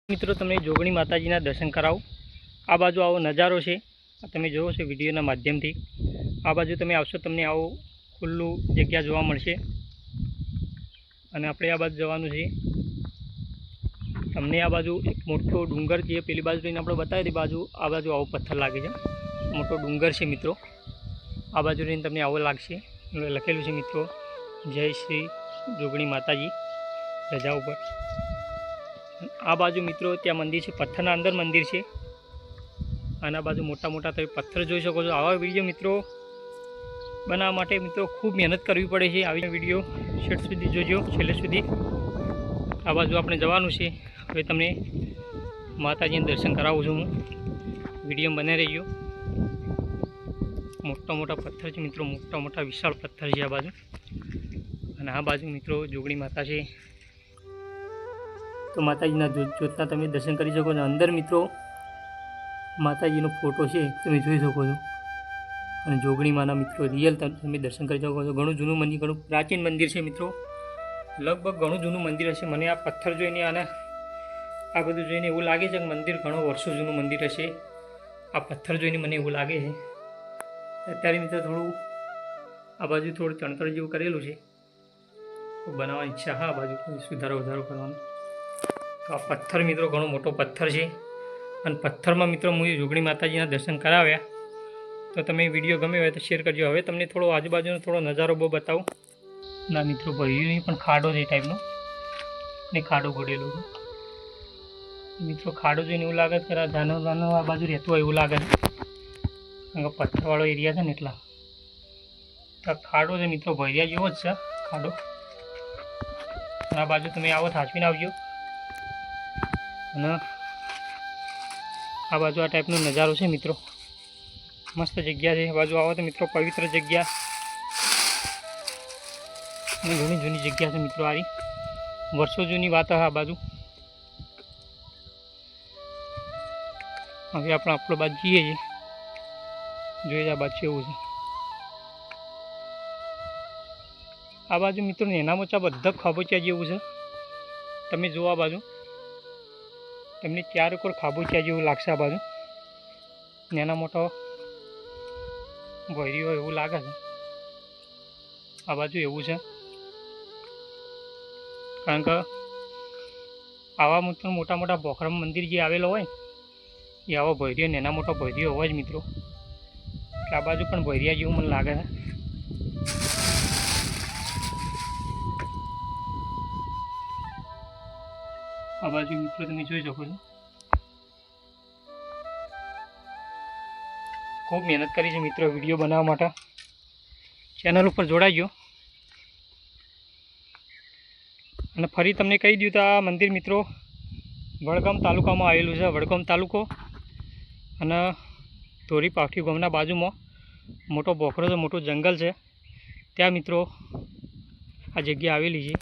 મિત્રો તમને જોગણી માતાજીના દર્શન કરાવું। આ બાજુ આવો નજારો છે, તમે જોવો છો વિડીયોના માધ્યમથી। આ બાજુ તમે આવશો તમને આવો ખુલ્લું જગ્યા જોવા મળશે અને આપણે આ બાજુ જવાનું છે। તમને આ બાજુ એક મોટો ડુંગર છે, પેલી બાજુ રહીને આપણે બતાવી બાજુ આ બાજુ આવો પથ્થર લાગે છે, મોટો ડુંગર છે મિત્રો। આ બાજુ રહીને તમને આવો લાગશે, લખેલું છે મિત્રો જય શ્રી જોગણી માતાજી રજા ઉપર। આ બાજુ મિત્રો ત્યાં મંદિર છે, પથ્થરના અંદર મંદિર છે અને આ બાજુ મોટા મોટા તમે પથ્થર જોઈ શકો છો। આવા વિડીયો મિત્રો બનાવવા માટે મિત્રો ખૂબ મહેનત કરવી પડે છે। આવી વિડીયો છેલ્લે સુધી જોજો, છેલ્લે સુધી। આ બાજુ આપણે જવાનું છે। હવે તમને માતાજીના દર્શન કરાવું છું હું, વિડીયો બને રહીજો। મોટા મોટા પથ્થર છે મિત્રો, મોટા મોટા વિશાળ પથ્થર છે આ બાજુ અને આ બાજુ મિત્રો જોગણી માતા છે। તો માતાજીના જોતના તમે દર્શન કરી શકો છો। અંદર મિત્રો માતાજીનો ફોટો છે, તમે જોઈ શકો છો અને જોગણી માના મિત્રો રિયલ તમે દર્શન કરી શકો છો। ઘણું જૂનું મંદિર, ઘણું પ્રાચીન મંદિર છે મિત્રો, લગભગ ઘણું જૂનું મંદિર હશે। મને આ પથ્થર જોઈને અને આ બધું જોઈને એવું લાગે છે કે મંદિર ઘણો વર્ષો જૂનું મંદિર હશે। આ પથ્થર જોઈને મને એવું લાગે છે। અત્યારે મિત્રો થોડું આ બાજુ થોડું ચણતર જેવું કરેલું છે, બનાવવાની ઈચ્છા હા, આ બાજુ સુધારો વધારો કરવાનો। તો આ પથ્થર મિત્રો ઘણો મોટો પથ્થર છે અને પથ્થરમાં મિત્રો હું જોગણી માતાજીના દર્શન કરાવ્યા। તો તમે વિડીયો ગમે હોય તો શેર કરજો। હવે તમને થોડો આજુબાજુનો થોડો નજારો બહુ બતાવું। ના મિત્રો ભર્યું પણ ખાડો છે ટાઈપનો, ને ખાડો ગોડેલો છે મિત્રો। ખાડો જોઈને એવું લાગે કે જાનવરનો આ બાજુ રહેતું હોય એવું લાગે છે, કારણ કે પથ્થરવાળો એરિયા છે ને એટલા। તો ખાડો છે મિત્રો, ભર્યા જેવો જ છે ખાડો। આ બાજુ તમે આવો થાચવીને આવજો અને આ બાજુ આ ટાઈપનો નજારો છે મિત્રો, મસ્ત જગ્યા છે। આ બાજુ આવો તો મિત્રો પવિત્ર જગ્યા અને ઘણી જૂની જગ્યા છે મિત્રો, આવી વર્ષો જૂની વાત છે આ બાજુ। હવે આપણે આપણો બાજુ જઈએ છીએ, જોઈએ આ બાજુ એવું છે। આ બાજુ મિત્રો નાના મોટા બધા ખાબોચિયા જેવું છે, તમે જુઓ આ બાજુ તમને ચાર કોર ખાબોચિયા જેવું લાગશે। આ બાજુ નાના મોટા ભર્યું હોય એવું લાગે છે, આ બાજુ એવું છે, કારણ કે આવા મોટા મોટા બોખરામ મંદિર જે આવેલો હોય એ આવા ભર્યો નાના મોટા ભર્યો હોય જ મિત્રો, એટલે આ બાજુ પણ ભર્યા જેવું મને લાગે છે। આ બાજુ મિત્રો તમે જોઈ શકો છો, ખૂબ મહેનત કરી છે મિત્રો વિડીયો બનાવવા માટે। ચેનલ ઉપર જોડાજો અને ફરી તમને કહી દઉં તો આ મંદિર મિત્રો વડગામ તાલુકામાં આવેલું છે। વડગામ તાલુકો અને ધોરી પાવઠી ગામના બાજુમાં મોટો બોખરો છે, મોટું જંગલ છે, ત્યાં મિત્રો આ જગ્યા આવેલી છે।